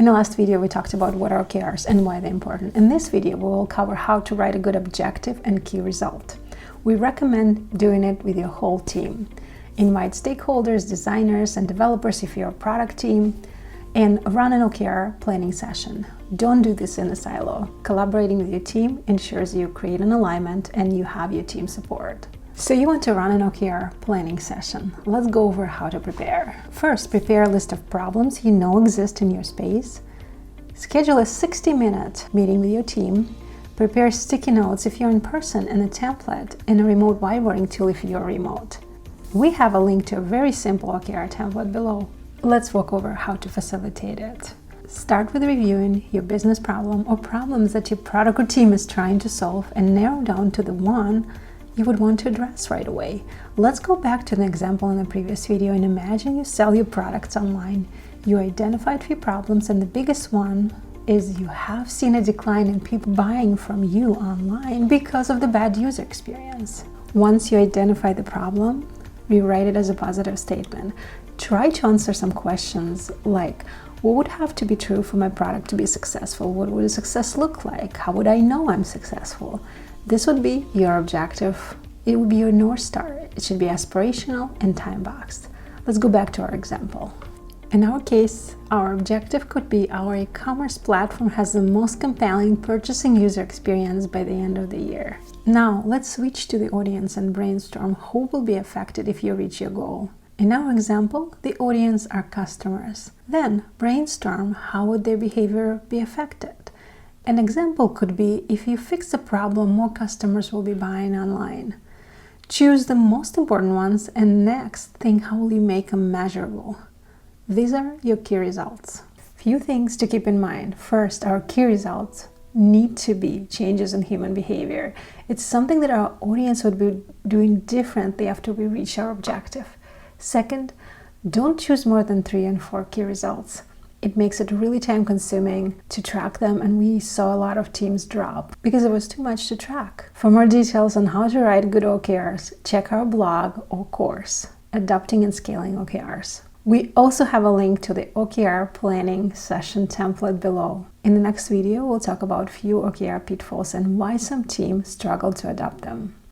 In the last video, we talked about what are OKRs and why they're important. In this video, we will cover how to write a good objective and key result. We recommend doing it with your whole team. Invite stakeholders, designers, and developers if you're a product team, and run an OKR planning session. Don't do this in a silo. Collaborating with your team ensures you create an alignment and you have your team support. So you want to run an OKR planning session. Let's go over how to prepare. First, prepare a list of problems you know exist in your space. Schedule a 60-minute meeting with your team. Prepare sticky notes if you're in person and a template and a remote whiteboarding tool if you're remote. We have a link to a very simple OKR template below. Let's walk over how to facilitate it. Start with reviewing your business problem or problems that your product or team is trying to solve and narrow down to the one you would want to address right away. Let's go back to an example in the previous video and imagine you sell your products online. You identified 3 problems, and the biggest one is you have seen a decline in people buying from you online because of the bad user experience. Once you identify the problem, rewrite it as a positive statement. Try to answer some questions like, what would have to be true for my product to be successful? What would a success look like? How would I know I'm successful? This would be your objective. It would be your North Star. It should be aspirational and time-boxed. Let's go back to our example. In our case, our objective could be our e-commerce platform has the most compelling purchasing user experience by the end of the year. Now, let's switch to the audience and brainstorm who will be affected if you reach your goal. In our example, the audience are customers. Then brainstorm how would their behavior be affected. An example could be if you fix the problem, more customers will be buying online. Choose the most important ones and next think how will you make them measurable. These are your key results. Few things to keep in mind. First, our key results need to be changes in human behavior. It's something that our audience would be doing differently after we reach our objective. Second, don't choose more than 3 and 4 key results. It makes it really time-consuming to track them, and we saw a lot of teams drop because it was too much to track. For more details on how to write good OKRs, check our blog or course, Adopting and Scaling OKRs. We also have a link to the OKR planning session template below. In the next video, we'll talk about few OKR pitfalls and why some teams struggle to adopt them.